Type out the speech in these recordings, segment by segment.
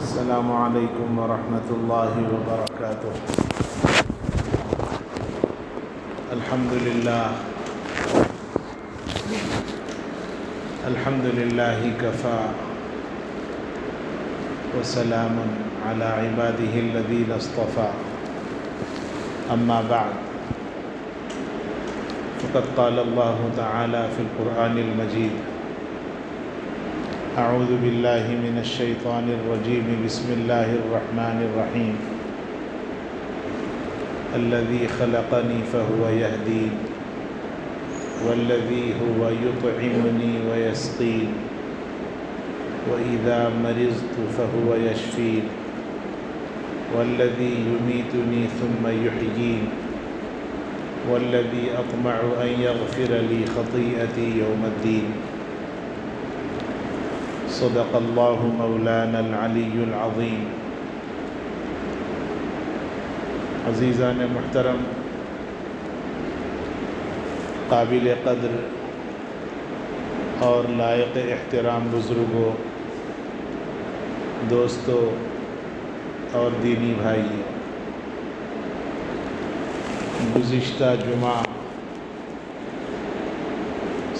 السلام علیکم ورحمۃ اللہ وبرکاتہ۔ الحمد للہ کفا وسلام علی عبادہ الذین اصطفى، اما بعد فقد قال اللہ تعالی فی القرآن المجید: اعوذ باللہ من الشیطان الرجیم، بسم اللہ الرحمن الرحیم۔ الذی خلقنی فہو یہدین والذی هو یطعمنی ویسقین وإذا مرضت فهو یشفین والذی یمیتنی ثم یحیین والذی اطمع ان یغفر لی خطیئتی یوم الدین۔ صدق اللہ مولانا العلی العظیم۔ عزیزان محترم، قابل قدر اور لائق احترام بزرگوں، دوستوں اور دینی بھائی، گزشتہ جمعہ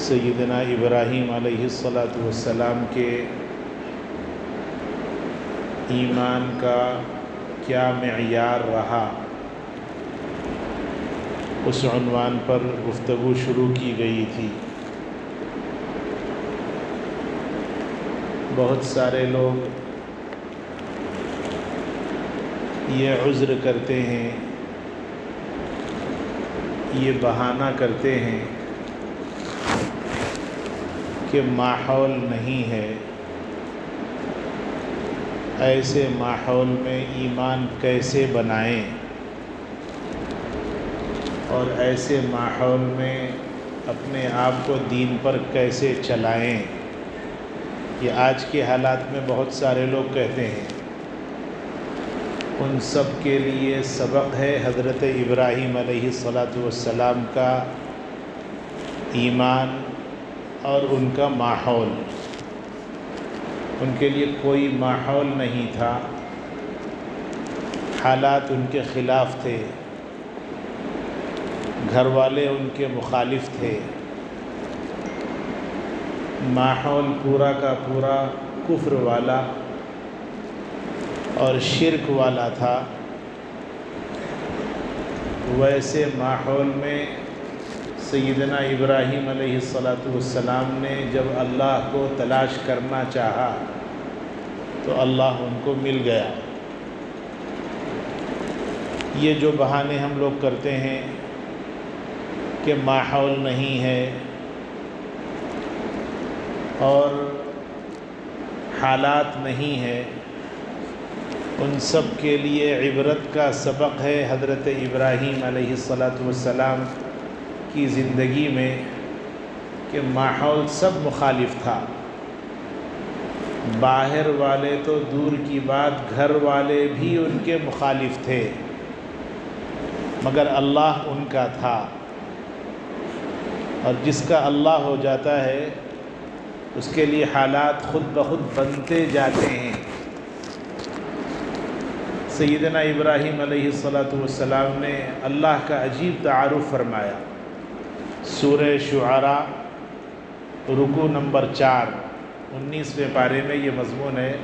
سیدنا ابراہیم علیہ السلام کے ایمان کا کیا معیار رہا، اس عنوان پر گفتگو شروع کی گئی تھی۔ بہت سارے لوگ یہ عذر کرتے ہیں، یہ بہانہ کرتے ہیں کہ ماحول نہیں ہے، ایسے ماحول میں ایمان کیسے بنائیں، اور ایسے ماحول میں اپنے آپ کو دین پر کیسے چلائیں۔ یہ آج کے حالات میں بہت سارے لوگ کہتے ہیں۔ ان سب کے لیے سبق ہے حضرت ابراہیم علیہ السلام کا ایمان اور ان کا ماحول۔ ان کے لیے کوئی ماحول نہیں تھا، حالات ان کے خلاف تھے، گھر والے ان کے مخالف تھے، ماحول پورا کا پورا کفر والا اور شرک والا تھا۔ ویسے ماحول میں سیدنا ابراہیم علیہ السلام نے جب اللہ کو تلاش کرنا چاہا تو اللہ ان کو مل گیا۔ یہ جو بہانے ہم لوگ کرتے ہیں کہ ماحول نہیں ہے اور حالات نہیں ہے، ان سب کے لیے عبرت کا سبق ہے حضرت ابراہیم علیہ السلام کی زندگی میں کہ ماحول سب مخالف تھا۔ باہر والے تو دور کی بات، گھر والے بھی ان کے مخالف تھے، مگر اللہ ان کا تھا، اور جس کا اللہ ہو جاتا ہے اس کے لیے حالات خود بخود بنتے جاتے ہیں۔ سیدنا ابراہیم علیہ السلام نے اللہ کا عجیب تعارف فرمایا۔ سورہ شعراء رکوع نمبر 4 19ویں پارے میں یہ مضمون ہے۔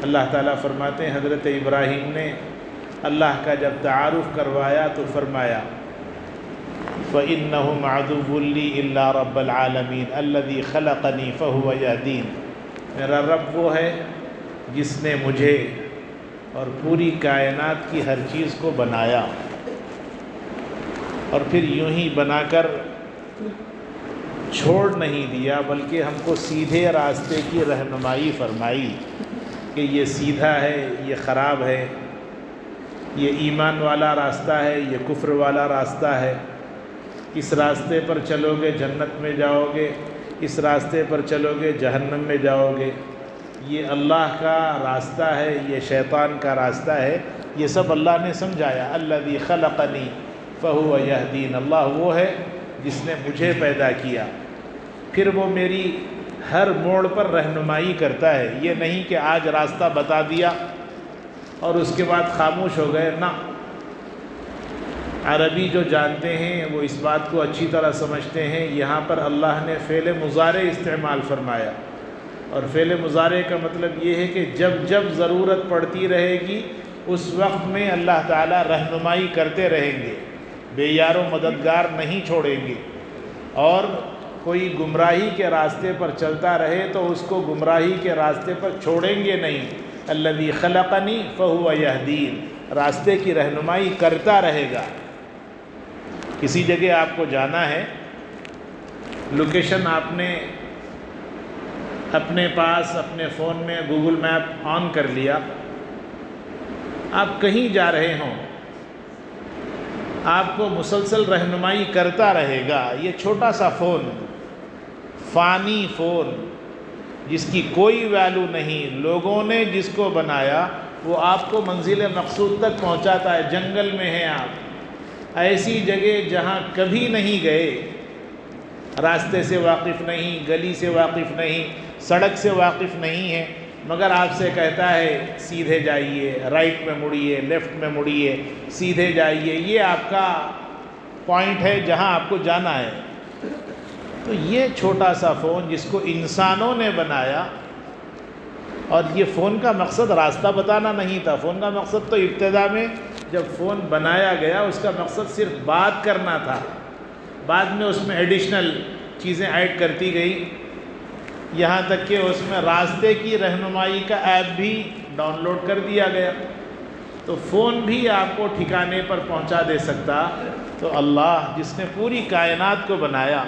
اللہ تعالیٰ فرماتے ہیں حضرت ابراہیم نے اللہ کا جب تعارف کروایا تو فرمایا: فَإِنَّهُمْ عَدُوٌّ لِّي إِلَّا رَبَّ الْعَالَمِينَ الَّذِي خَلَقَنِي فَهُوَ يَهْدِينِ۔ میرا رب وہ ہے جس نے مجھے اور پوری کائنات کی ہر چیز کو بنایا، اور پھر یوں ہی بنا کر چھوڑ نہیں دیا، بلکہ ہم کو سیدھے راستے کی رہنمائی فرمائی کہ یہ سیدھا ہے، یہ خراب ہے، یہ ایمان والا راستہ ہے، یہ کفر والا راستہ ہے، اس راستے پر چلو گے جنت میں جاؤ گے، اس راستے پر چلو گے جہنم میں جاؤ گے، یہ اللہ کا راستہ ہے، یہ شیطان کا راستہ ہے۔ یہ سب اللہ نے سمجھایا۔ الذی خلقنی فہو یہدین، اللہ وہ ہے جس نے مجھے پیدا کیا، پھر وہ میری ہر موڑ پر رہنمائی کرتا ہے. یہ نہیں کہ آج راستہ بتا دیا اور اس کے بعد خاموش ہو گئے. نہ، عربی جو جانتے ہیں وہ اس بات کو اچھی طرح سمجھتے ہیں. یہاں پر اللہ نے فعل مضارع استعمال فرمایا، اور فعل مضارع کا مطلب یہ ہے کہ جب جب ضرورت پڑتی رہے گی اس وقت میں اللہ تعالیٰ رہنمائی کرتے رہیں گے، بے یار و مددگار نہیں چھوڑیں گے. اور کوئی گمراہی کے راستے پر چلتا رہے تو اس کو گمراہی کے راستے پر چھوڑیں گے نہیں. الذی خلقنی فہو یہدین، راستے کی رہنمائی کرتا رہے گا. کسی جگہ آپ کو جانا ہے، لوکیشن آپ نے اپنے پاس اپنے فون میں گوگل میپ آن کر لیا، آپ کہیں جا رہے ہوں، آپ کو مسلسل رہنمائی کرتا رہے گا. یہ چھوٹا سا فون، فانی فون جس کی کوئی ویلیو نہیں، لوگوں نے جس کو بنایا وہ آپ کو منزل مقصود تک پہنچاتا ہے. جنگل میں ہیں آپ، ایسی جگہ جہاں کبھی نہیں گئے، راستے سے واقف نہیں، گلی سے واقف نہیں، سڑک سے واقف نہیں ہے، مگر آپ سے کہتا ہے سیدھے جائیے، رائٹ میں مڑیے، لیفٹ میں مڑیے، سیدھے جائیے. یہ آپ کا پوائنٹ ہے جہاں آپ کو جانا ہے. تو یہ چھوٹا سا فون جس کو انسانوں نے بنایا، اور یہ فون کا مقصد راستہ بتانا نہیں تھا. فون کا مقصد تو ابتدا میں جب فون بنایا گیا اس کا مقصد صرف بات کرنا تھا. بعد میں اس میں ایڈیشنل چیزیں ایڈ کرتی گئی، یہاں تک کہ اس میں راستے کی رہنمائی کا ایپ بھی ڈاؤن لوڈ کر دیا گیا. تو فون بھی آپ کو ٹھکانے پر پہنچا دے سکتا. تو اللہ جس نے پوری کائنات کو بنایا،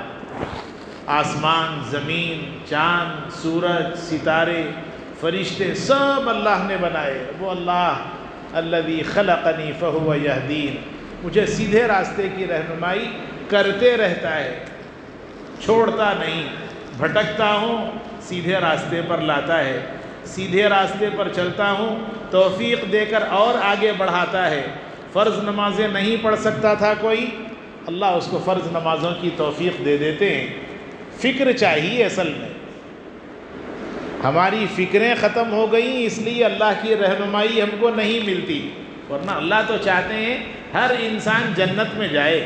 آسمان، زمین، چاند، سورج، ستارے، فرشتے، سب اللہ نے بنائے. وہ اللہ الذی خلقنی فہو یہدین، مجھے سیدھے راستے کی رہنمائی کرتے رہتا ہے، چھوڑتا نہیں. بھٹکتا ہوں سیدھے راستے پر لاتا ہے، سیدھے راستے پر چلتا ہوں توفیق دے کر اور آگے بڑھاتا ہے. فرض نمازیں نہیں پڑھ سکتا تھا کوئی، اللہ اس کو فرض نمازوں کی توفیق دے دیتے ہیں. فکر چاہیے. اصل میں ہماری فکریں ختم ہو گئیں، اس لیے اللہ کی رہنمائی ہم کو نہیں ملتی. ورنہ اللہ تو چاہتے ہیں ہر انسان جنت میں جائے.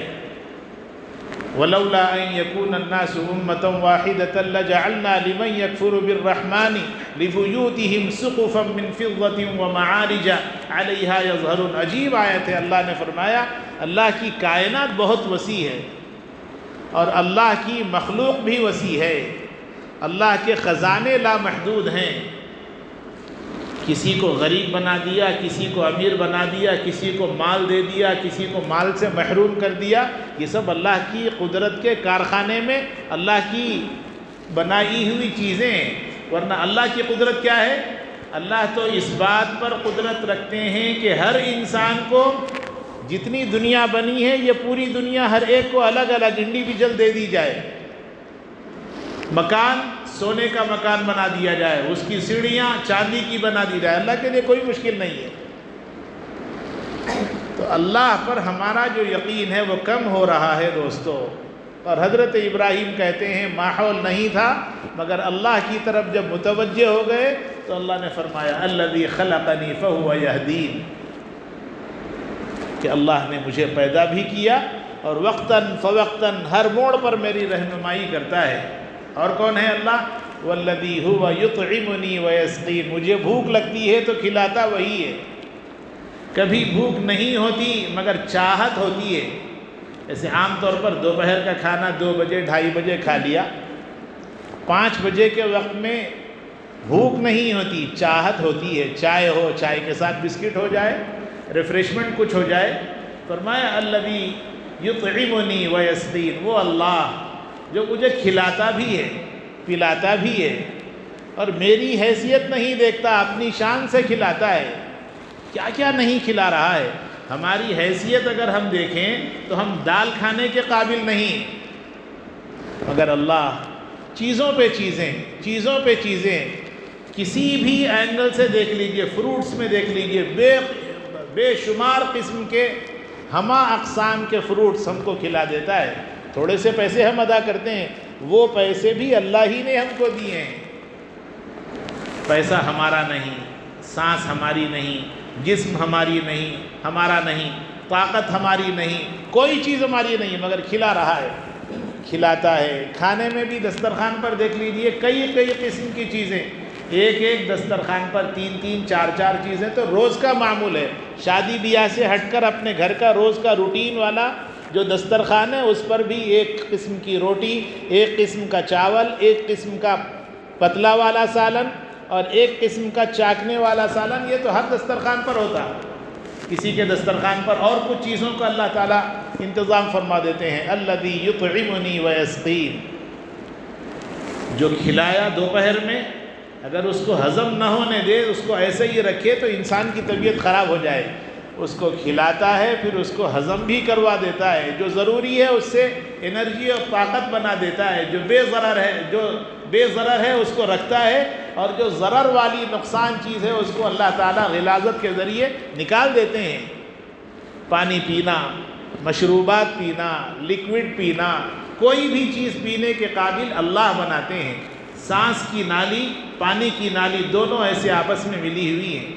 وَلَوْلَا أَن يَكُونَ النَّاسُ أُمَّةً وَاحِدَةً لَجَعَلْنَا لِمَن يَكْفُرُ بِالرَّحْمَنِ لِبُيُوتِهِمْ سُقُفًا مِّن فِضَّةٍ وَمَعَارِجَ عَلَيْهَا يَظْهَرُونَ. عجیب آیت ہے. اللہ نے فرمایا اللہ کی کائنات بہت وسیع ہے اور اللہ کی مخلوق بھی وسیع ہے. اللہ کے خزانے لامحدود ہیں. کسی کو غریب بنا دیا، کسی کو امیر بنا دیا، کسی کو مال دے دیا، کسی کو مال سے محروم کر دیا. یہ سب اللہ کی قدرت کے کارخانے میں اللہ کی بنائی ہوئی چیزیں ہیں. ورنہ اللہ کی قدرت کیا ہے؟ اللہ تو اس بات پر قدرت رکھتے ہیں کہ ہر انسان کو جتنی دنیا بنی ہے یہ پوری دنیا ہر ایک کو الگ الگ انڈیویجول دے دی جائے. مکان سونے کا مکان بنا دیا جائے، اس کی سیڑھیاں چاندی کی بنا دی جائے. اللہ کے لیے کوئی مشکل نہیں ہے. تو اللہ پر ہمارا جو یقین ہے وہ کم ہو رہا ہے دوستو. اور حضرت ابراہیم کہتے ہیں ماحول نہیں تھا، مگر اللہ کی طرف جب متوجہ ہو گئے تو اللہ نے فرمایا الذی خلقنی فہو یہدین، کہ اللہ نے مجھے پیدا بھی کیا اور وقتاً فوقتاً ہر موڑ پر میری رہنمائی کرتا ہے. اور کون ہے اللہ؟ والذی هو یطعمنی ویسقین، مجھے بھوک لگتی ہے تو کھلاتا وہی ہے. کبھی بھوک نہیں ہوتی مگر چاہت ہوتی ہے. جیسے عام طور پر دوپہر کا کھانا 2 بجے 2:30 بجے کھا لیا، 5 بجے کے وقت میں بھوک نہیں ہوتی، چاہت ہوتی ہے. چائے ہو، چائے کے ساتھ بسکٹ ہو جائے، ریفریشمنٹ کچھ ہو جائے. فرمایا الذی یطعمنی ویسقین، وہ اللہ جو مجھے کھلاتا بھی ہے، پلاتا بھی ہے، اور میری حیثیت نہیں دیکھتا، اپنی شان سے کھلاتا ہے. کیا کیا نہیں کھلا رہا ہے. ہماری حیثیت اگر ہم دیکھیں تو ہم دال کھانے کے قابل نہیں، مگر اللہ چیزوں پہ چیزیں، چیزوں پہ چیزیں، کسی بھی اینگل سے دیکھ لیجئے، فروٹس میں دیکھ لیجئے، بے شمار قسم کے ہمہ اقسام کے فروٹس ہم کو کھلا دیتا ہے. تھوڑے سے پیسے ہم ادا کرتے ہیں وہ پیسے بھی اللہ ہی نے ہم کو دیے ہیں۔ پیسہ ہمارا نہیں، سانس ہماری نہیں، جسم ہماری نہیں، ہمارا نہیں، طاقت ہماری نہیں، کوئی چیز ہماری نہیں، مگر کھلا رہا ہے، کھلاتا ہے۔ کھانے میں بھی دسترخوان پر دیکھ لیجئے کئی قسم کی چیزیں، ایک دسترخوان پر 3 4 چیزیں تو روز کا معمول ہے۔ شادی بیاہ سے ہٹ کر اپنے گھر کا روز کا روٹین والا جو دسترخوان ہے اس پر بھی ایک قسم کی روٹی، ایک قسم کا چاول، ایک قسم کا پتلا والا سالن اور ایک قسم کا چاکنے والا سالن، یہ تو ہر دسترخوان پر ہوتا ہے۔ کسی کے دسترخوان پر اور کچھ چیزوں کا اللہ تعالیٰ انتظام فرما دیتے ہیں۔ الذی یطعمنی ویسقین، جو کھلایا دوپہر میں، اگر اس کو ہضم نہ ہونے دے، اس کو ایسے ہی رکھے تو انسان کی طبیعت خراب ہو جائے۔ اس کو کھلاتا ہے، پھر اس کو ہضم بھی کروا دیتا ہے، جو ضروری ہے اس سے انرجی اور طاقت بنا دیتا ہے، جو بے ضرر ہے اس کو رکھتا ہے، اور جو ضرر والی نقصان چیز ہے اس کو اللہ تعالیٰ غلاظت کے ذریعے نکال دیتے ہیں۔ پانی پینا، مشروبات پینا، لیکوڈ پینا، کوئی بھی چیز پینے کے قابل اللہ بناتے ہیں۔ سانس کی نالی، پانی کی نالی دونوں ایسے آپس میں ملی ہوئی ہیں۔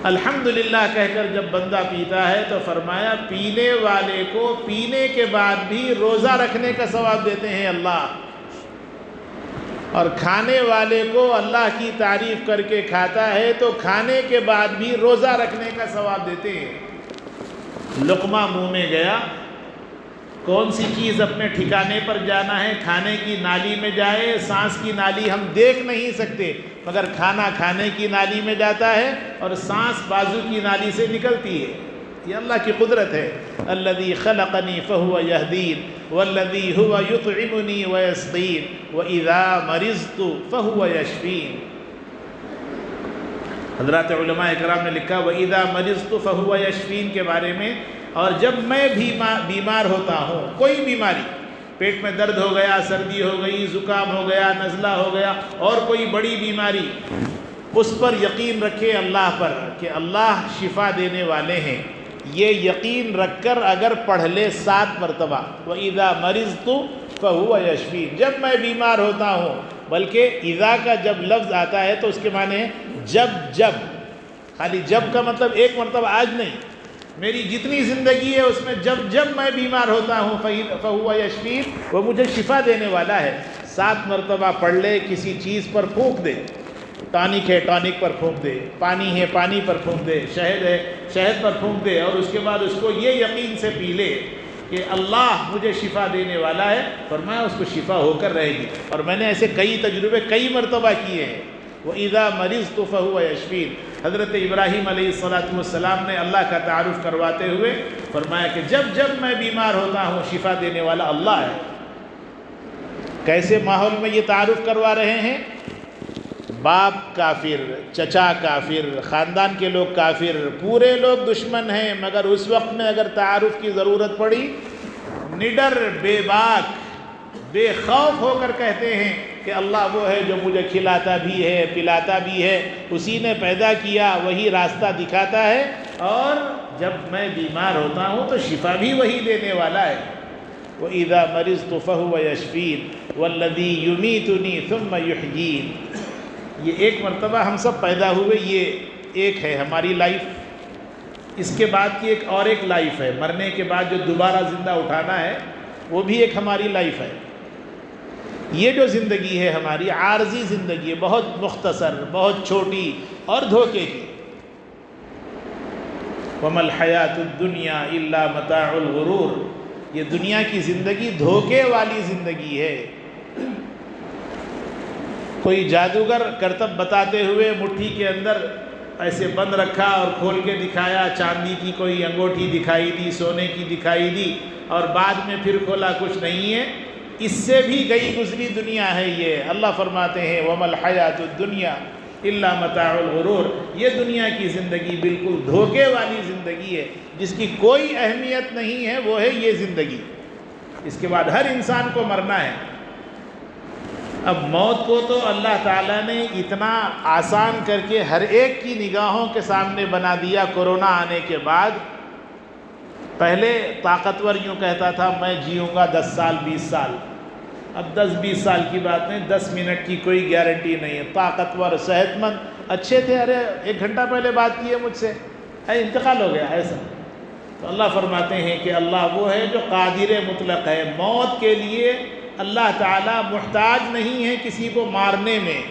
الحمدللہ کہہ کر جب بندہ پیتا ہے تو فرمایا پینے والے کو پینے کے بعد بھی روزہ رکھنے کا ثواب دیتے ہیں اللہ، اور کھانے والے کو اللہ کی تعریف کر کے کھاتا ہے تو کھانے کے بعد بھی روزہ رکھنے کا ثواب دیتے ہیں۔ لقمہ منہ میں گیا، کون سی چیز اپنے ٹھکانے پر جانا ہے، کھانے کی نالی میں جائے۔ سانس کی نالی ہم دیکھ نہیں سکتے، مگر کھانا کھانے کی نالی میں جاتا ہے اور سانس بازو کی نالی سے نکلتی ہے۔ یہ اللہ کی قدرت ہے۔ الذی خلقنی فہو یہدین والذی ہوا یطعمنی ویسقین واذا مرضت فہو یشفین۔ حضرات علماء اکرام نے لکھا واذا مرضت فہو یشفین کے بارے میں، اور جب میں بیمار ہوتا ہوں، کوئی بیماری، پیٹ میں درد ہو گیا، سردی ہو گئی، زکام ہو گیا، نزلہ ہو گیا، اور کوئی بڑی بیماری، اس پر یقین رکھے اللہ پر کہ اللہ شفا دینے والے ہیں۔ یہ یقین رکھ کر اگر پڑھ لے 7 مرتبہ وَإِذَا مَرِضْتُ فَهُوَ يَشْفِينِ، جب میں بیمار ہوتا ہوں، بلکہ اذا کا جب لفظ آتا ہے تو اس کے معنی ہے جب، خالی جب کا مطلب ایک مرتبہ آج نہیں، میری جتنی زندگی ہے اس میں جب میں بیمار ہوتا ہوں فَهُوَ يَشْفِينِ، وہ مجھے شفا دینے والا ہے۔ 7 مرتبہ پڑھ لے، کسی چیز پر پھونک دے، ٹانک ہے ٹانک پر پھونک دے، پانی ہے پانی پر پھونک دے، شہد ہے شہد پر پھونک دے، اور اس کے بعد اس کو یہ یقین سے پی لے کہ اللہ مجھے شفا دینے والا ہے، فرمایا اس کو شفا ہو کر رہے گی۔ اور میں نے ایسے کئی تجربے کئی مرتبہ کیے ہیں۔ وَإِذَا مَرِضْتُ فَهُوَ يَشْفِينِ۔ حضرت ابراہیم علیہ السلام نے اللہ کا تعارف کرواتے ہوئے فرمایا کہ جب میں بیمار ہوتا ہوں شفا دینے والا اللہ ہے۔ کیسے ماحول میں یہ تعارف کروا رہے ہیں؟ باپ کافر، چچا کافر، خاندان کے لوگ کافر، پورے لوگ دشمن ہیں، مگر اس وقت میں اگر تعارف کی ضرورت پڑی، نڈر، بے باک، بے خوف ہو کر کہتے ہیں کہ اللہ وہ ہے جو مجھے کھلاتا بھی ہے، پلاتا بھی ہے، اسی نے پیدا کیا، وہی راستہ دکھاتا ہے، اور جب میں بیمار ہوتا ہوں تو شفا بھی وہی دینے والا ہے۔ وَإِذَا مَرِضْتُ فَهُوَ يَشْفِينِ وَالَّذِي يُمِيتُنِي ثُمَّ يُحْيِينِ۔ یہ ایک مرتبہ ہم سب پیدا ہوئے، یہ ایک ہے ہماری لائف، اس کے بعد کی ایک لائف ہے، مرنے کے بعد جو دوبارہ زندہ اٹھانا ہے وہ بھی ایک ہماری لائف ہے۔ یہ جو زندگی ہے ہماری عارضی زندگی ہے، بہت مختصر، بہت چھوٹی اور دھوکے کی۔ وَمَا الْحَيَاةُ الدُّنْيَا إِلَّا مَتَاعُ الْغُرُورِ، یہ دنیا کی زندگی دھوکے والی زندگی ہے۔ کوئی جادوگر کرتب بتاتے ہوئے مٹھی کے اندر ایسے بند رکھا اور کھول کے دکھایا، چاندی کی کوئی انگوٹھی دکھائی دی، سونے کی دکھائی دی، اور بعد میں پھر کھولا کچھ نہیں ہے، اس سے بھی گئی گزری دنیا ہے یہ۔ اللہ فرماتے ہیں وَمَا الْحَيَاةُ الدُّنْيَا إِلَّا مَتَاعُ الْغُرُورِ، یہ دنیا کی زندگی بالکل دھوکے والی زندگی ہے، جس کی کوئی اہمیت نہیں ہے، وہ ہے یہ زندگی۔ اس کے بعد ہر انسان کو مرنا ہے۔ اب موت کو تو اللہ تعالیٰ نے اتنا آسان کر کے ہر ایک کی نگاہوں کے سامنے بنا دیا کورونا آنے کے بعد۔ پہلے طاقتور یوں کہتا تھا میں جیوں گا 10 سال 20 سال، اب 10-20 سال کی بات نہیں، 10 منٹ کی کوئی گارنٹی نہیں ہے. طاقتور، صحت مند، اچھے تھے، ارے 1 گھنٹہ پہلے بات کی ہے مجھ سے، انتقال ہو گیا ایسا. تو اللہ فرماتے ہیں کہ اللہ وہ ہے جو قادر مطلق ہے. موت کے لیے اللہ تعالیٰ محتاج نہیں ہے کسی کو مارنے میں.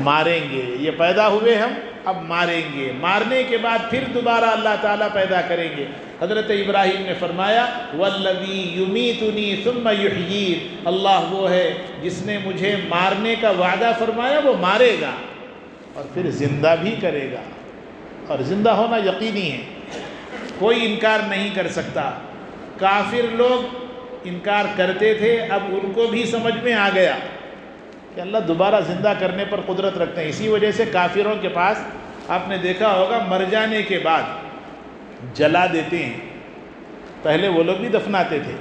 ماریں گے، یہ پیدا ہوئے ہم، اب ماریں گے، مارنے کے بعد پھر دوبارہ اللہ تعالیٰ پیدا کریں گے. حضرت ابراہیم نے فرمایا والذی یمیتنی ثم یحیین، اللہ وہ ہے جس نے مجھے مارنے کا وعدہ فرمایا، وہ مارے گا اور پھر زندہ بھی کرے گا. اور زندہ ہونا یقینی ہے، کوئی انکار نہیں کر سکتا. کافر لوگ انکار کرتے تھے، اب ان کو بھی سمجھ میں آ گیا کہ اللہ دوبارہ زندہ کرنے پر قدرت رکھتے ہیں. اسی وجہ سے کافروں کے پاس آپ نے دیکھا ہوگا مر جانے کے بعد جلا دیتے ہیں. پہلے وہ لوگ بھی دفناتے تھے،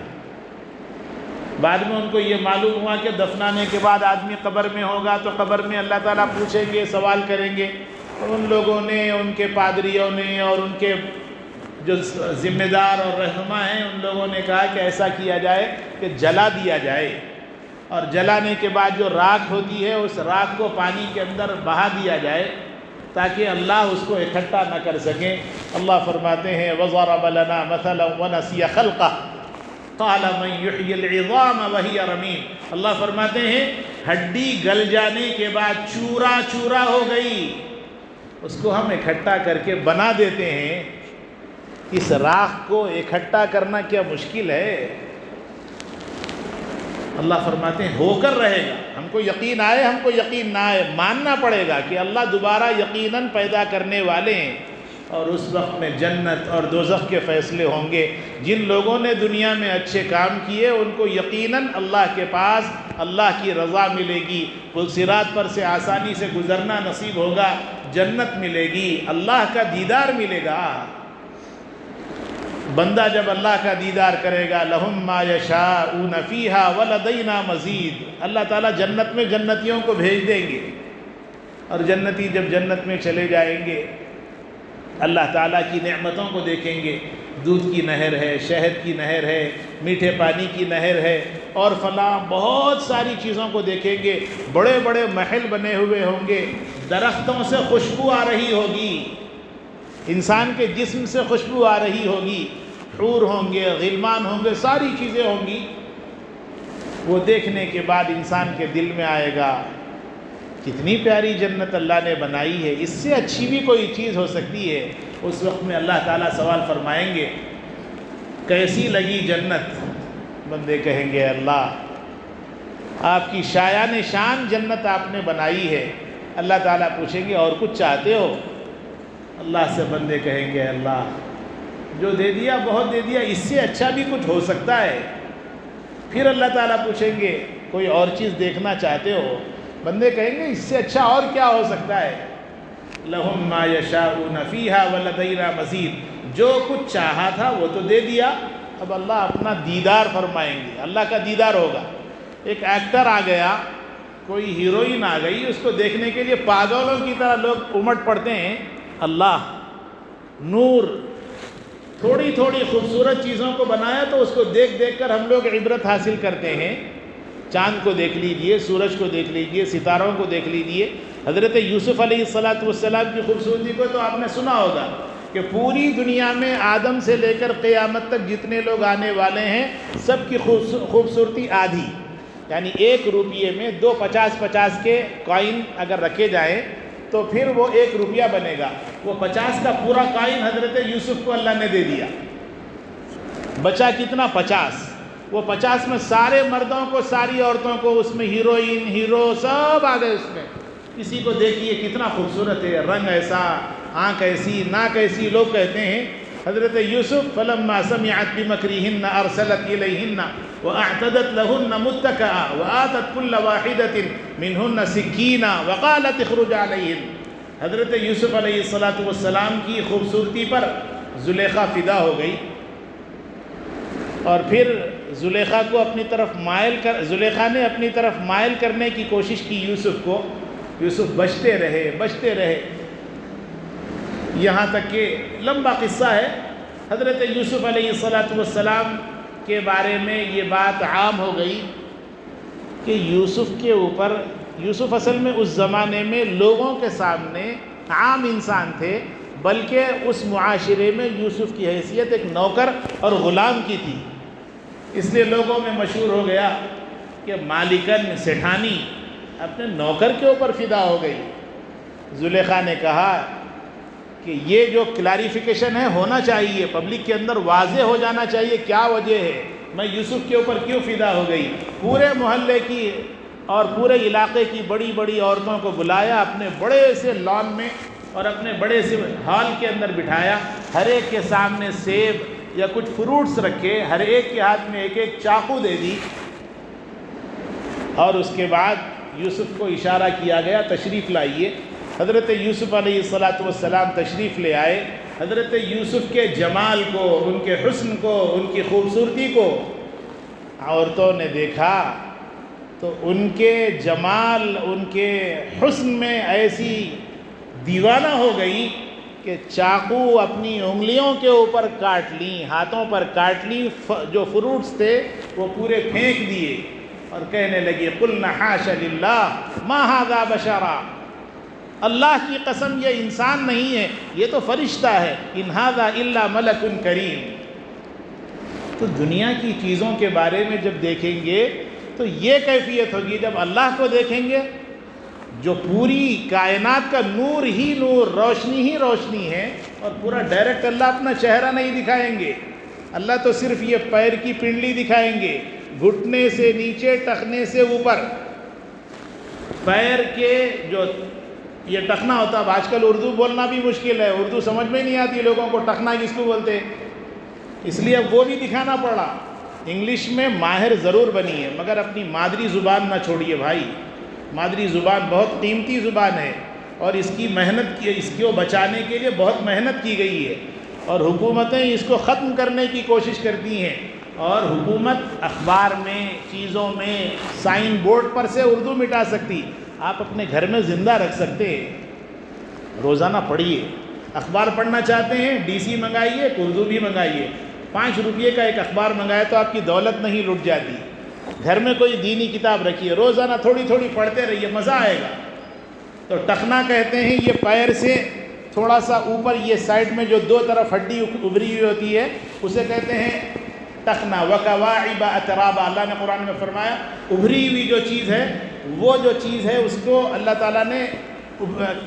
بعد میں ان کو یہ معلوم ہوا کہ دفنانے کے بعد آدمی قبر میں ہوگا تو قبر میں اللہ تعالیٰ پوچھیں گے، سوال کریں گے. ان لوگوں نے، ان کے پادریوں نے اور ان کے جو ذمہ دار اور رہنما ہیں، ان لوگوں نے کہا کہ ایسا کیا جائے کہ جلا دیا جائے، اور جلانے کے بعد جو راکھ ہوتی ہے اس راکھ کو پانی کے اندر بہا دیا جائے تاکہ اللہ اس کو اکٹھا نہ کر سکیں. اللہ فرماتے ہیں وَضَرَبَ لَنَا مَثَلًا وَنَسِيَ خَلْقَهُ قَالَ مَنْ يُحْيِي الْعِظَامَ وَهِيَ رَمِيمٌ. اللہ فرماتے ہیں ہڈی گل جانے کے بعد چورا چورا ہو گئی، اس کو ہم اکٹھا کر کے بنا دیتے ہیں. اس راکھ کو اکٹھا کرنا کیا مشکل ہے؟ اللہ فرماتے ہیں ہو کر رہے گا. ہم کو یقین آئے، ہم کو یقین نہ آئے، ماننا پڑے گا کہ اللہ دوبارہ یقیناً پیدا کرنے والے ہیں. اور اس وقت میں جنت اور دوزخ کے فیصلے ہوں گے. جن لوگوں نے دنیا میں اچھے کام کیے ان کو یقیناً اللہ کے پاس اللہ کی رضا ملے گی، پل صراط پر سے آسانی سے گزرنا نصیب ہوگا، جنت ملے گی، اللہ کا دیدار ملے گا. بندہ جب اللہ کا دیدار کرے گا لہم ما یشاءون فیہا ولدینا مزید، اللہ تعالیٰ جنت میں جنتیوں کو بھیج دیں گے. اور جنتی جب جنت میں چلے جائیں گے اللہ تعالیٰ کی نعمتوں کو دیکھیں گے. دودھ کی نہر ہے، شہد کی نہر ہے، میٹھے پانی کی نہر ہے، اور فلاں بہت ساری چیزوں کو دیکھیں گے. بڑے بڑے محل بنے ہوئے ہوں گے، درختوں سے خوشبو آ رہی ہوگی، انسان کے جسم سے خوشبو آ رہی ہوگی، حور ہوں گے، غلمان ہوں گے، ساری چیزیں ہوں گی. وہ دیکھنے کے بعد انسان کے دل میں آئے گا کتنی پیاری جنت اللہ نے بنائی ہے، اس سے اچھی بھی کوئی چیز ہو سکتی ہے. اس وقت میں اللہ تعالیٰ سوال فرمائیں گے کیسی لگی جنت؟ بندے کہیں گے اللہ آپ کی شایان شان جنت آپ نے بنائی ہے. اللہ تعالیٰ پوچھیں گے اور کچھ چاہتے ہو؟ اللہ سے بندے کہیں گے اللہ جو دے دیا بہت دے دیا، اس سے اچھا بھی کچھ ہو سکتا ہے. پھر اللہ تعالیٰ پوچھیں گے کوئی اور چیز دیکھنا چاہتے ہو؟ بندے کہیں گے اس سے اچھا اور کیا ہو سکتا ہے؟ لہم ما یشاءون فیہا ولدینا مزید، جو کچھ چاہا تھا وہ تو دے دیا، اب اللہ اپنا دیدار فرمائیں گے، اللہ کا دیدار ہوگا. ایک ایکٹر آ گیا، کوئی ہیروئن آ گئی، اس کو دیکھنے کے لیے پاگلوں کی طرح لوگ امٹ پڑتے ہیں. اللہ نور تھوڑی تھوڑی خوبصورت چیزوں کو بنایا تو اس کو دیکھ دیکھ کر ہم لوگ عبرت حاصل کرتے ہیں. چاند کو دیکھ لیجئے، سورج کو دیکھ لیجئے، ستاروں کو دیکھ لیجئے. حضرت یوسف علیہ السلام کی خوبصورتی کو تو آپ نے سنا ہوگا کہ پوری دنیا میں آدم سے لے کر قیامت تک جتنے لوگ آنے والے ہیں سب کی خوبصورتی آدھی، یعنی 1 روپیے میں 2 50 کے کوائن اگر رکھے جائیں تو پھر وہ 1 روپیہ بنے گا. وہ 50 کا پورا کوائن حضرت یوسف کو اللہ نے دے دیا. بچا کتنا؟ 50. وہ 50 میں سارے مردوں کو، ساری عورتوں کو، اس میں ہیروئن، ہیرو سب آ گئے. اس میں کسی کو دیکھیے کتنا خوبصورت ہے، رنگ ایسا، آنکھ ایسی، ناک ایسی. لوگ کہتے ہیں حضرت یوسف فلما سمعت بمکرہن ارسلت الیہن واعتدت لہن متکئا وآتت کل واحدۃ منہن سکینا وقالت اخرج علیہن. حضرت یوسف علیہ السلام کی خوبصورتی پر زلیخا فدا ہو گئی، اور پھر زلیخا کو اپنی طرف زلیخا نے اپنی طرف مائل کرنے کی کوشش کی یوسف کو. یوسف بچتے رہے یہاں تک کہ لمبا قصہ ہے. حضرت یوسف علیہ السلام کے بارے میں یہ بات عام ہو گئی کہ یوسف کے اوپر، یوسف اصل میں اس زمانے میں لوگوں کے سامنے عام انسان تھے، بلکہ اس معاشرے میں یوسف کی حیثیت ایک نوکر اور غلام کی تھی، اس لیے لوگوں میں مشہور ہو گیا کہ مالکن سیٹھانی اپنے نوکر کے اوپر فدا ہو گئی۔ زلیخا نے کہا کہ یہ جو کلیریفیکیشن ہے ہونا چاہیے، پبلک کے اندر واضح ہو جانا چاہیے کیا وجہ ہے، میں یوسف کے اوپر کیوں فدا ہو گئی۔ پورے محلے کی اور پورے علاقے کی بڑی بڑی عورتوں کو بلایا، اپنے بڑے سے لان میں اور اپنے بڑے سے ہال کے اندر بٹھایا، ہر ایک کے سامنے سیب یا کچھ فروٹس رکھے، ہر ایک کے ہاتھ میں ایک ایک چاقو دے دی، اور اس کے بعد یوسف کو اشارہ کیا گیا تشریف لائیے۔ حضرت یوسف علیہ السلام تشریف لے آئے۔ حضرت یوسف کے جمال کو، ان کے حسن کو، ان کی خوبصورتی کو عورتوں نے دیکھا تو ان کے جمال، ان کے حسن میں ایسی دیوانہ ہو گئی کہ چاقو اپنی انگلیوں کے اوپر کاٹ لیں، ہاتھوں پر کاٹ لیں، جو فروٹس تھے وہ پورے پھینک دیے اور کہنے لگی قلنا حاش للہ ما ھذا بشرا، اللہ کی قسم یہ انسان نہیں ہے، یہ تو فرشتہ ہے، ان ھذا الا ملک کریم۔ تو دنیا کی چیزوں کے بارے میں جب دیکھیں گے تو یہ کیفیت ہوگی، جب اللہ کو دیکھیں گے جو پوری کائنات کا نور ہی نور، روشنی ہی روشنی ہے، اور پورا ڈائریکٹ اللہ اپنا چہرہ نہیں دکھائیں گے، اللہ تو صرف یہ پیر کی پنڈلی دکھائیں گے، گھٹنے سے نیچے، ٹخنے سے اوپر، پیر کے جو یہ ٹخنا ہوتا ہے، آج کل اردو بولنا بھی مشکل ہے، اردو سمجھ میں نہیں آتی لوگوں کو، ٹخنا کس کو بولتے، اس لیے اب وہ بھی دکھانا پڑا۔ انگلش میں ماہر ضرور بنی ہے مگر اپنی مادری زبان نہ چھوڑیے بھائی، مادری زبان بہت قیمتی زبان ہے، اور اس کی محنت کی، اس کو بچانے کے لیے بہت محنت کی گئی ہے، اور حکومتیں اس کو ختم کرنے کی کوشش کرتی ہیں، اور حکومت اخبار میں، چیزوں میں، سائن بورڈ پر سے اردو مٹا سکتی، آپ اپنے گھر میں زندہ رکھ سکتے ہیں۔ روزانہ پڑھیے، اخبار پڑھنا چاہتے ہیں ڈی سی منگائیے، اردو بھی منگائیے، 5 روپے کا ایک اخبار منگائے تو آپ کی دولت نہیں لٹ جاتی۔ گھر میں کوئی دینی کتاب رکھیے، روزانہ تھوڑی تھوڑی پڑھتے رہیے، مزہ آئے گا۔ تو ٹخنا کہتے ہیں یہ پیر سے تھوڑا سا اوپر، یہ سائڈ میں جو 2 طرف ہڈی ابھری ہوئی ہوتی ہے اسے کہتے ہیں ٹخنا۔ وَكَوَاعِبَ أَتْرَابًا، اللہ نے قرآن میں فرمایا ابھری ہوئی جو چیز ہے، وہ جو چیز ہے اس کو اللہ تعالیٰ نے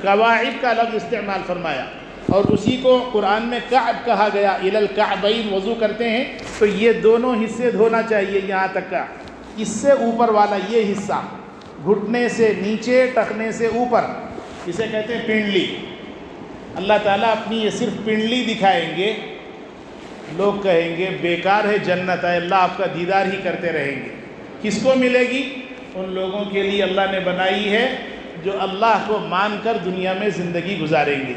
قواعب کا لفظ استعمال فرمایا، اور اسی کو قرآن میں کعب کہا گیا، الی الکعبین وضو کرتے ہیں تو یہ دونوں حصے دھونا چاہیے، یہاں تک کا اس سے اوپر والا یہ حصہ، گھٹنے سے نیچے، ٹخنے سے اوپر، اسے کہتے ہیں پنڈلی۔ اللہ تعالیٰ اپنی یہ صرف پنڈلی دکھائیں گے، لوگ کہیں گے بیکار ہے، جنت ہے، اللہ آپ کا دیدار ہی کرتے رہیں گے۔ کس کو ملے گی؟ ان لوگوں کے لیے اللہ نے بنائی ہے جو اللہ کو مان کر دنیا میں زندگی گزاریں گے۔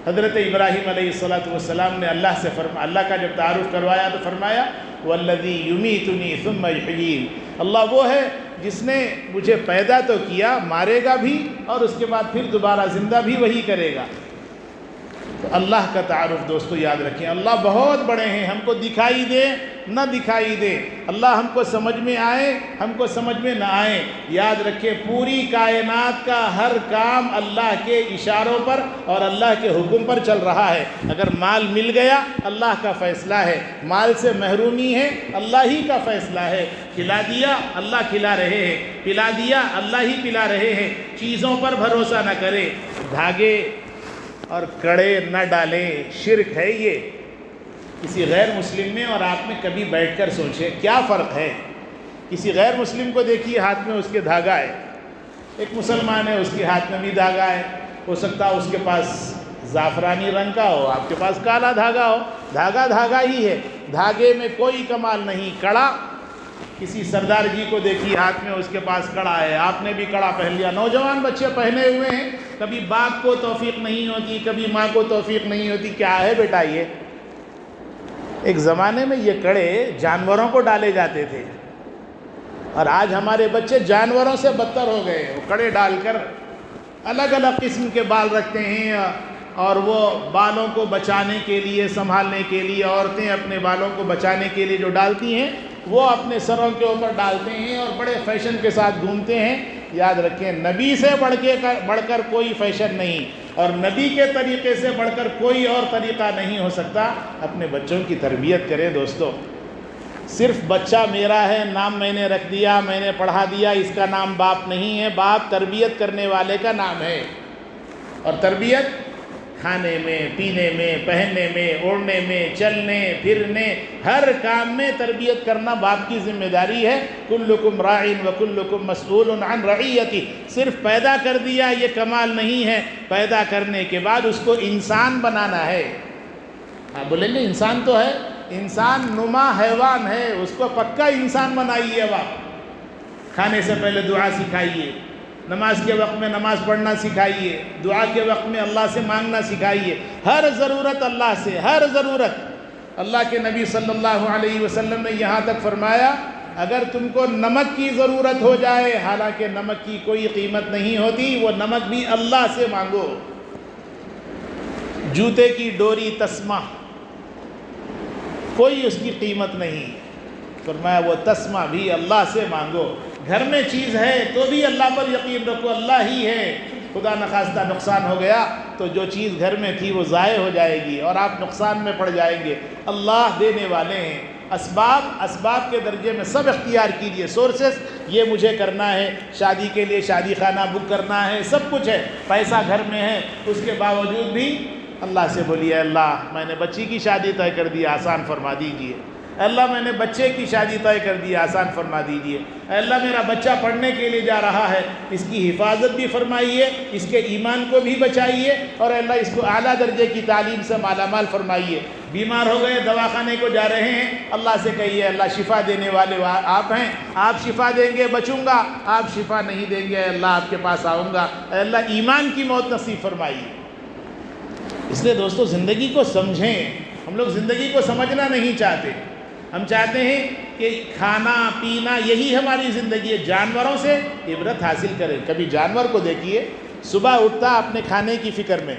حضرت ابراہیم علیہ السلام نے اللہ سے اللہ کا جب تعارف کروایا تو فرمایا والذی یمیتنی ثم یحیین، اللہ وہ ہے جس نے مجھے پیدا تو کیا، مارے گا بھی، اور اس کے بعد پھر دوبارہ زندہ بھی وہی کرے گا۔ تو اللہ کا تعارف دوستو یاد رکھیں، اللہ بہت بڑے ہیں، ہم کو دکھائی دے نہ دکھائی دے، اللہ ہم کو سمجھ میں آئے ہم کو سمجھ میں نہ آئے، یاد رکھیں پوری کائنات کا ہر کام اللہ کے اشاروں پر اور اللہ کے حکم پر چل رہا ہے۔ اگر مال مل گیا اللہ کا فیصلہ ہے، مال سے محرومی ہے اللہ ہی کا فیصلہ ہے، کھلا دیا اللہ کھلا رہے ہیں، پلا دیا اللہ ہی پلا رہے ہیں۔ چیزوں پر بھروسہ نہ کرے، دھاگے اور کڑے نہ ڈالیں، شرک ہے یہ۔ کسی غیر مسلم میں اور آپ میں کبھی بیٹھ کر سوچیں کیا فرق ہے؟ کسی غیر مسلم کو دیکھیے ہاتھ میں اس کے دھاگا ہے، ایک مسلمان ہے اس کے ہاتھ میں بھی دھاگا ہے، ہو سکتا ہے اس کے پاس زعفرانی رنگ کا ہو، آپ کے پاس کالا دھاگا ہو، دھاگا دھاگا ہی ہے، دھاگے میں کوئی کمال نہیں۔ کڑا، کسی سردار جی کو دیکھیے ہاتھ میں اس کے پاس کڑا ہے، آپ نے بھی کڑا پہن لیا، نوجوان بچے پہنے ہوئے ہیں، کبھی باپ کو توفیق نہیں ہوتی، کبھی ماں کو توفیق نہیں ہوتی، کیا ہے بیٹا یہ؟ ایک زمانے میں یہ کڑے جانوروں کو ڈالے جاتے تھے، اور آج ہمارے بچے جانوروں سے بدتر ہو گئے، وہ کڑے ڈال کر الگ الگ قسم کے بال رکھتے ہیں، اور وہ بالوں کو بچانے کے لیے، سنبھالنے کے لیے، عورتیں اپنے بالوں کو بچانے کے لیے جو ڈالتی ہیں وہ اپنے سروں کے اوپر ڈالتے ہیں اور بڑے فیشن کے ساتھ گھومتے ہیں۔ یاد رکھیں نبی سے بڑھ کر کوئی فیشن نہیں، اور نبی کے طریقے سے بڑھ کر کوئی اور طریقہ نہیں ہو سکتا۔ اپنے بچوں کی تربیت کریں دوستو۔ صرف بچہ میرا ہے، نام میں نے رکھ دیا، میں نے پڑھا دیا، اس کا نام باپ نہیں ہے۔ باپ تربیت کرنے والے کا نام ہے، اور تربیت کھانے میں، پینے میں، پہننے میں، اوڑھنے میں، چلنے پھرنے، ہر کام میں تربیت کرنا باپ کی ذمہ داری ہے۔ کلکم راع وکلکم مسئول عن رعیتہ۔ صرف پیدا کر دیا یہ کمال نہیں ہے، پیدا کرنے کے بعد اس کو انسان بنانا ہے۔ آپ بولیں گے انسان تو ہے، انسان نما حیوان ہے، اس کو پکا انسان بنائیے۔ اب آپ کھانے سے پہلے دعا سکھائیے، نماز کے وقت میں نماز پڑھنا سکھائیے، دعا کے وقت میں اللہ سے مانگنا سکھائیے، ہر ضرورت اللہ سے، ہر ضرورت۔ اللہ کے نبی صلی اللہ علیہ وسلم نے یہاں تک فرمایا اگر تم کو نمک کی ضرورت ہو جائے، حالانکہ نمک کی کوئی قیمت نہیں ہوتی، وہ نمک بھی اللہ سے مانگو۔ جوتے کی ڈوری تسمہ، کوئی اس کی قیمت نہیں، فرمایا وہ تسمہ بھی اللہ سے مانگو۔ گھر میں چیز ہے تو بھی اللہ پر یقین رکھو، اللہ ہی ہے، خدا نخواستہ نقصان ہو گیا تو جو چیز گھر میں تھی وہ ضائع ہو جائے گی اور آپ نقصان میں پڑ جائیں گے۔ اللہ دینے والے ہیں۔ اسباب کے درجے میں سب اختیار کیجئے، سورسز یہ مجھے کرنا ہے، شادی کے لیے شادی خانہ بک کرنا ہے، سب کچھ ہے، پیسہ گھر میں ہے، اس کے باوجود بھی اللہ سے بولیے اللہ میں نے بچی کی شادی طے کر دی، آسان فرما دیجئے۔ اللہ میں نے بچے کی شادی طے کر دی، آسان فرما دیجئے۔ اللہ میرا بچہ پڑھنے کے لیے جا رہا ہے، اس کی حفاظت بھی فرمائیے، اس کے ایمان کو بھی بچائیے، اور اللہ اس کو اعلیٰ درجے کی تعلیم سے مالا مال فرمائیے۔ بیمار ہو گئے، دواخانے کو جا رہے ہیں، اللہ سے کہیے اللہ شفا دینے والے آپ ہیں، آپ شفا دیں گے بچوں گا، آپ شفا نہیں دیں گے اللہ آپ کے پاس آؤں گا، اللہ ایمان کی موت نصیب فرمائیے۔ اس لیے دوستو زندگی کو سمجھیں۔ ہم لوگ زندگی کو سمجھنا نہیں چاہتے، ہم چاہتے ہیں کہ کھانا پینا یہی ہماری زندگی ہے۔ جانوروں سے عبرت حاصل کریں۔ کبھی جانور کو دیکھیے، صبح اٹھتا اپنے کھانے کی فکر میں،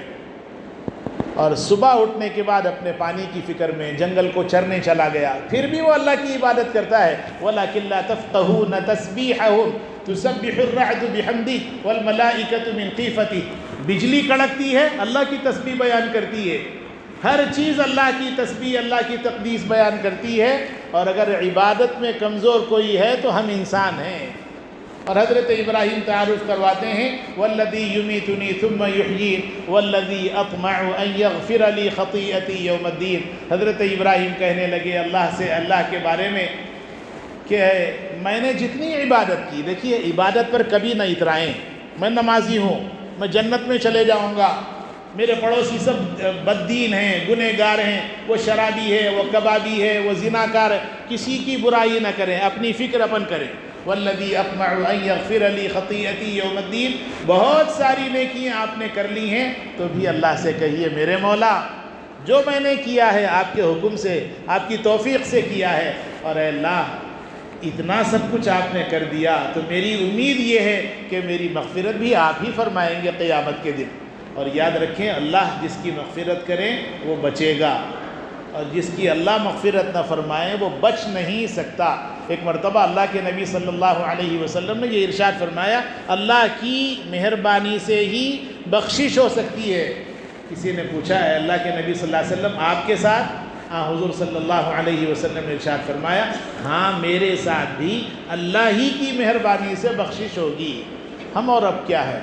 اور صبح اٹھنے کے بعد اپنے پانی کی فکر میں جنگل کو چرنے چلا گیا، پھر بھی وہ اللہ کی عبادت کرتا ہے۔ وَلَكِنْ لَا تَفْقَهُونَ تَسْبِيحَهُمْ تُسَبِّحُ الرَّعْدُ بِحَمْدِهِ وَالْمَلَائِكَةُ مِنْ خِيفَتِهِ۔ بجلی کڑکتی ہے، اللہ کی تسبیح بیان کرتی ہے، ہر چیز اللہ کی تسبیح، اللہ کی تقدیس بیان کرتی ہے۔ اور اگر عبادت میں کمزور کوئی ہے تو ہم انسان ہیں۔ اور حضرت ابراہیم تعارف کرواتے ہیں والذی یمیتنی ثم یحیین والذی اطمع ان یغفر لی خطیئتی یوم الدین۔ حضرت ابراہیم کہنے لگے اللہ سے، اللہ کے بارے میں، کہ میں نے جتنی عبادت کی، دیکھیے عبادت پر کبھی نہ اترائیں، میں نمازی ہوں، میں جنت میں چلے جاؤں گا، میرے پڑوسی سب بددین ہیں، گنہگار ہیں، وہ شرابی ہے، وہ کبابی ہے، وہ زناکار ہے، کسی کی برائی نہ کریں، اپنی فکر اپن کریں۔ والذی اطمع ان یغفر لی خطیئتی یوم الدین۔ بہت ساری نیکیاں آپ نے کر لی ہیں تو بھی اللہ سے کہیے میرے مولا جو میں نے کیا ہے آپ کے حکم سے، آپ کی توفیق سے کیا ہے، اور اے اللہ اتنا سب کچھ آپ نے کر دیا تو میری امید یہ ہے کہ میری مغفرت بھی آپ ہی فرمائیں گے قیامت کے دن۔ اور یاد رکھیں اللہ جس کی مغفرت کریں وہ بچے گا، اور جس کی اللہ مغفرت نہ فرمائے وہ بچ نہیں سکتا۔ ایک مرتبہ اللہ کے نبی صلی اللہ علیہ وسلم نے یہ ارشاد فرمایا اللہ کی مہربانی سے ہی بخشش ہو سکتی ہے۔ کسی نے پوچھا ہے اللہ کے نبی صلی اللہ علیہ وسلم آپ کے ساتھ؟ حضور صلی اللہ علیہ وسلم نے ارشاد فرمایا ہاں میرے ساتھ بھی اللہ ہی کی مہربانی سے بخشش ہوگی، ہم اور اب کیا ہے۔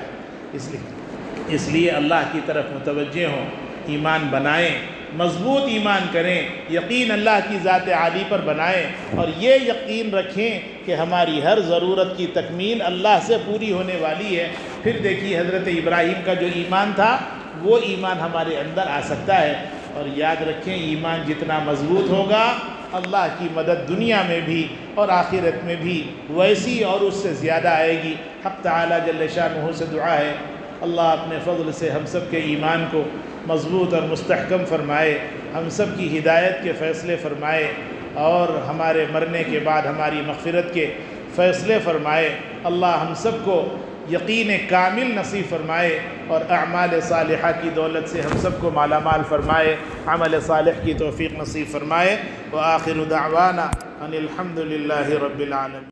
اس لیے اللہ کی طرف متوجہ ہوں، ایمان بنائیں، مضبوط ایمان کریں، یقین اللہ کی ذات عالی پر بنائیں، اور یہ یقین رکھیں کہ ہماری ہر ضرورت کی تکمیل اللہ سے پوری ہونے والی ہے۔ پھر دیکھیے حضرت ابراہیم کا جو ایمان تھا وہ ایمان ہمارے اندر آ سکتا ہے۔ اور یاد رکھیں ایمان جتنا مضبوط ہوگا اللہ کی مدد دنیا میں بھی اور آخرت میں بھی ویسی اور اس سے زیادہ آئے گی۔ حق تعالی جل شانہ سے دعا ہے اللہ اپنے فضل سے ہم سب کے ایمان کو مضبوط اور مستحکم فرمائے، ہم سب کی ہدایت کے فیصلے فرمائے، اور ہمارے مرنے کے بعد ہماری مغفرت کے فیصلے فرمائے۔ اللہ ہم سب کو یقین کامل نصیب فرمائے اور اعمال صالحہ کی دولت سے ہم سب کو مالا مال فرمائے، عمل صالح کی توفیق نصیب فرمائے۔ وآخر دعوانا ان الحمد للہ رب العالمین۔